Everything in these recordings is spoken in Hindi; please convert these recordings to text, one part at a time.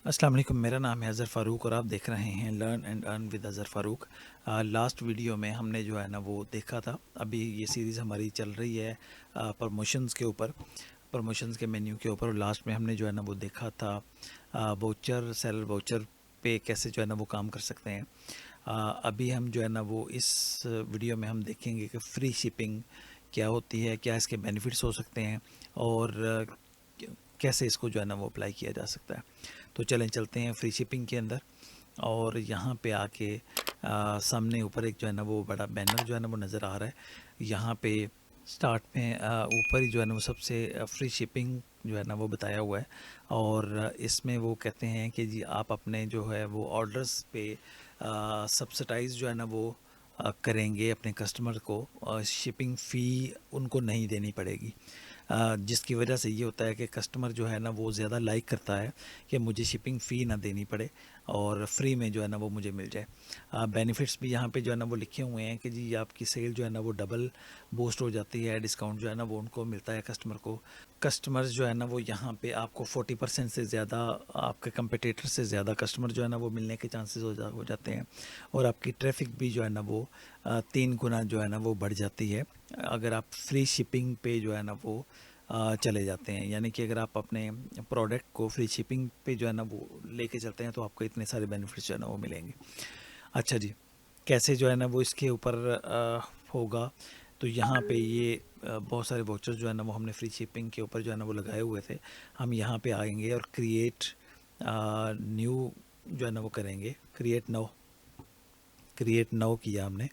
अस्सलाम वालेकुम। मेरा नाम है अज़हर फ़ारूक और आप देख रहे हैं learn and earn with Azhar Farooq. Last video में हमने जो है ना वो देखा था। अभी ये सीरीज़ हमारी चल रही है प्रमोशंस के ऊपर, प्रमोशंस के मेन्यू के ऊपर। और लास्ट में हमने जो है ना वो देखा था वाउचर, सेलर वाउचर पे कैसे जो है ना वो काम कर सकते हैं। अभी हम जो है ना वो इस वीडियो में हम देखेंगे कि फ्री शिपिंग क्या होती है, क्या इसके बेनिफिट्स हो सकते हैं और कैसे इसको जो है ना वो अप्लाई किया जा सकता है। तो चलें चलते हैं फ्री शिपिंग के अंदर। और यहाँ पे आके सामने ऊपर एक जो है ना वो बड़ा बैनर जो है ना वो नज़र आ रहा है। यहाँ पे स्टार्ट में ऊपर ही जो है ना वो सबसे फ्री शिपिंग जो है ना वो बताया हुआ है। और इसमें वो कहते हैं कि जी आप अपने जो है वो ऑर्डर्स पे सब्सिडाइज जो है ना वो करेंगे अपने कस्टमर को, शिपिंग फ़ी उनको नहीं देनी पड़ेगी। जिसकी वजह से ये होता है कि कस्टमर जो है ना वो ज़्यादा लाइक करता है कि मुझे शिपिंग फ़ी ना देनी पड़े और फ्री में जो है ना वो मुझे मिल जाए। बेनिफिट्स भी यहाँ पे जो है ना वो लिखे हुए हैं कि जी आपकी सेल जो है ना वो डबल बूस्ट हो जाती है, डिस्काउंट जो है ना वो उनको मिलता है कस्टमर को। कस्टमर्स जो है ना वो यहाँ पे आपको 40% से ज़्यादा, आपके कंपटीटर से ज़्यादा कस्टमर जो है ना वो मिलने के चांसेस हो जाते हैं। और आपकी ट्रैफिक भी जो है ना वो 3 गुना जो है ना वो बढ़ जाती है अगर आप फ्री शिपिंग पे जो है ना वो चले जाते हैं। यानी कि अगर आप अपने प्रोडक्ट को फ्री शिपिंग पे जो है ना वो लेके चलते हैं तो आपको इतने सारे बेनिफिट्स जो है ना वो मिलेंगे। अच्छा जी, कैसे जो है ना वो इसके ऊपर होगा। तो यहाँ पे ये बहुत सारे वाउचर्स जो है ना वो हमने फ्री शिपिंग के ऊपर जो है ना वो लगाए हुए थे। हम यहाँ पे आएंगे और न्यू जो है ना वो करेंगे, क्रिएट नाउ किया हमने।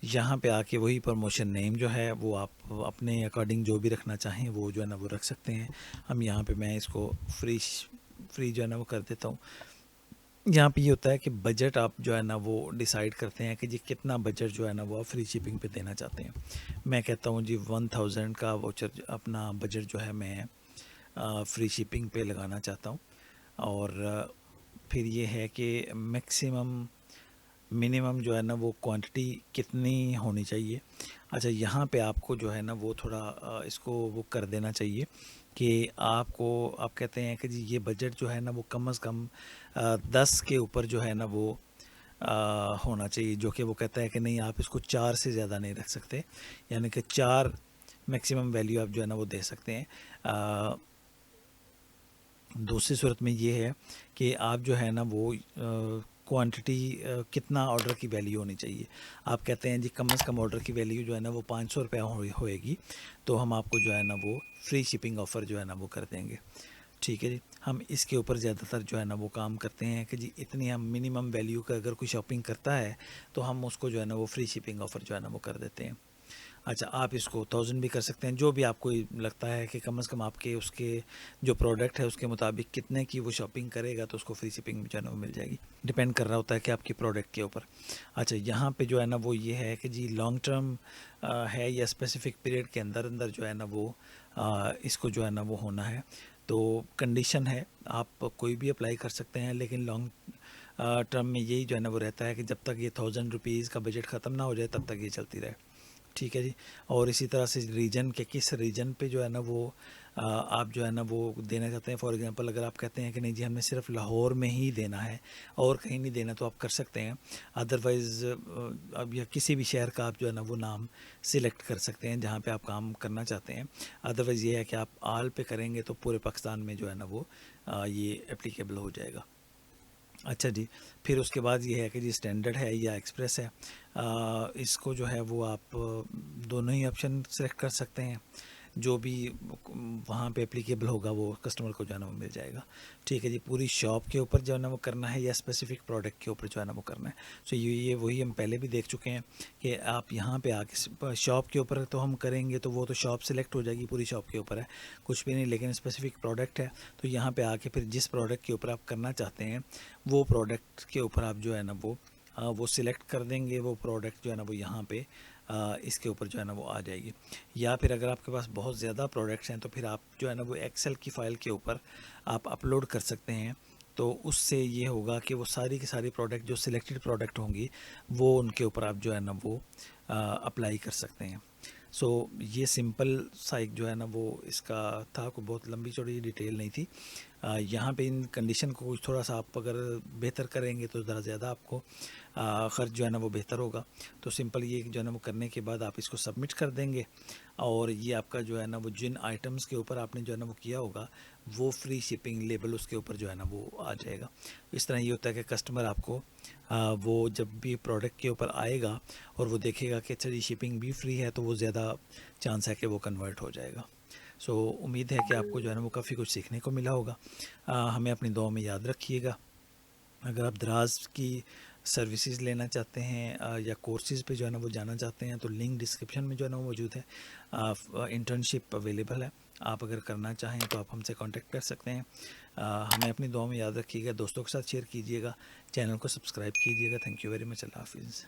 यहाँ पे आके वही प्रमोशन नेम जो है वो आप अपने अकॉर्डिंग जो भी रखना चाहें वो जो है ना वो रख सकते हैं। हम यहाँ पे मैं इसको फ्री जो है ना वो कर देता हूँ। यहाँ पे ये होता है कि बजट आप जो है ना वो डिसाइड करते हैं कि जी कितना बजट जो है ना वो आप फ्री शिपिंग पे देना चाहते हैं। मैं कहता हूँ जी 1000 का वाउचर अपना बजट जो है मैं फ्री शिपिंग पे लगाना चाहता हूँ। और फिर ये है कि मैक्सिमम मिनिमम जो है ना वो क्वांटिटी कितनी होनी चाहिए। अच्छा, यहाँ पे आपको जो है ना वो थोड़ा इसको वो कर देना चाहिए कि आप कहते हैं कि जी ये बजट जो है ना वो कम से कम 10 के ऊपर जो है ना वो होना चाहिए। जो कि वो कहता है कि नहीं, आप इसको 4 से ज़्यादा नहीं रख सकते। यानी कि 4 मैक्सिमम वैल्यू आप जो है ना वो दे सकते हैं। दूसरी सूरत में ये है कि आप जो है ना वो क्वांटिटी कितना ऑर्डर की वैल्यू होनी चाहिए। आप कहते हैं जी कम से कम ऑर्डर की वैल्यू जो है ना वो 500 रुपया होएगी, तो हम आपको जो है ना वो फ्री शिपिंग ऑफ़र जो है ना वो कर देंगे। ठीक है जी, हम इसके ऊपर ज़्यादातर जो है ना वो काम करते हैं कि जी इतनी हम मिनिमम वैल्यू का अगर कोई शॉपिंग करता है तो हम उसको जो है ना वो फ्री शिपिंग ऑफ़र जो है ना वो कर देते हैं। अच्छा, आप इसको 1000 भी कर सकते हैं, जो भी आपको लगता है कि कम से कम आपके उसके जो प्रोडक्ट है उसके मुताबिक कितने की वो शॉपिंग करेगा तो उसको फ्री शिपिंग जो है ना वो मिल जाएगी। डिपेंड कर रहा होता है कि आपकी प्रोडक्ट के ऊपर। अच्छा, यहाँ पे जो है ना वो ये है कि जी लॉन्ग टर्म है या स्पेसिफिक पीरियड के अंदर अंदर जो है ना वो इसको जो है ना वो होना है। तो कंडीशन है, आप कोई भी अप्लाई कर सकते हैं, लेकिन लॉन्ग टर्म में यही जो है ना वो रहता है कि जब तक ये 1000 रुपीज़ का बजट ख़त्म ना हो जाए तब तक ये चलती रहे। ठीक है जी। और इसी तरह से रीजन के किस रीजन पे जो है ना वो आप जो है ना वो देना चाहते हैं। फॉर एग्जांपल अगर आप कहते हैं कि नहीं जी हमें सिर्फ लाहौर में ही देना है और कहीं नहीं देना, तो आप कर सकते हैं। अदरवाइज़ अब या किसी भी शहर का आप जो है ना वो नाम सिलेक्ट कर सकते हैं जहाँ पे आप काम करना चाहते हैं। अदरवाइज़ ये है कि आप आल पे करेंगे तो पूरे पाकिस्तान में जो है ना वो ये एप्लीकेबल हो जाएगा। अच्छा जी, फिर उसके बाद ये है कि जी स्टैंडर्ड है या एक्सप्रेस है। इसको जो है वो आप दोनों ही ऑप्शन सेलेक्ट कर सकते हैं। जो भी वहाँ पे एप्लीकेबल होगा वो कस्टमर को जो है ना वो मिल जाएगा। ठीक है जी, पूरी शॉप के ऊपर जो है ना वो करना है या स्पेसिफिक प्रोडक्ट के ऊपर जो है ना वो करना है। सो ये वही हम पहले भी देख चुके हैं कि आप यहाँ पे आके शॉप के ऊपर तो हम करेंगे तो वो तो शॉप सेलेक्ट हो जाएगी, पूरी शॉप के ऊपर है कुछ भी नहीं। लेकिन स्पेसिफिक प्रोडक्ट है तो यहाँ पे आके फिर जिस प्रोडक्ट के ऊपर आप करना चाहते हैं वो प्रोडक्ट के ऊपर आप जो है ना वो सिलेक्ट कर देंगे। वो प्रोडक्ट जो है ना वो यहाँ पे इसके ऊपर जो है ना वो आ जाएगी। या फिर अगर आपके पास बहुत ज़्यादा प्रोडक्ट्स हैं तो फिर आप जो है ना वो एक्सेल की फ़ाइल के ऊपर आप अपलोड कर सकते हैं। तो उससे ये होगा कि वो सारी की सारी प्रोडक्ट जो सिलेक्टेड प्रोडक्ट होंगी वो उनके ऊपर आप जो है ना वो अप्लाई कर सकते हैं। सो ये सिंपल सा एक जो है ना वो इसका था, कोई बहुत लंबी चौड़ी डिटेल नहीं थी। यहाँ पे इन कंडीशन को कुछ थोड़ा सा आप अगर बेहतर करेंगे तो ज़रा ज़्यादा आपको ख़र्च जो है ना वो बेहतर होगा। तो सिंपल ये जो है ना वो करने के बाद आप इसको सबमिट कर देंगे और ये आपका जो है ना वो जिन आइटम्स के ऊपर आपने जो है ना वो किया होगा वो फ्री शिपिंग लेबल उसके ऊपर जो है ना वो आ जाएगा। इस तरह ये होता है कि कस्टमर आपको वो जब भी प्रोडक्ट के ऊपर आएगा और वो देखेगा कि अच्छा जी शिपिंग भी फ्री है तो वो ज़्यादा चांस है कि वो कन्वर्ट हो जाएगा। सो उम्मीद है कि आपको जो है ना वो काफ़ी कुछ सीखने को मिला होगा। हमें अपनी दुआ में याद रखिएगा। अगर आप दराज की सर्विसेज लेना चाहते हैं या कोर्सेज़ पे जो है ना वो जाना चाहते हैं तो लिंक डिस्क्रिप्शन में जो है ना वो मौजूद है। इंटर्नशिप अवेलेबल है, आप अगर करना चाहें तो आप हमसे कांटेक्ट कर सकते हैं। हमें अपनी दुआ में याद रखिएगा, दोस्तों के साथ शेयर कीजिएगा, चैनल को सब्सक्राइब कीजिएगा। Thank you very much. अल्लाह हाफिज़।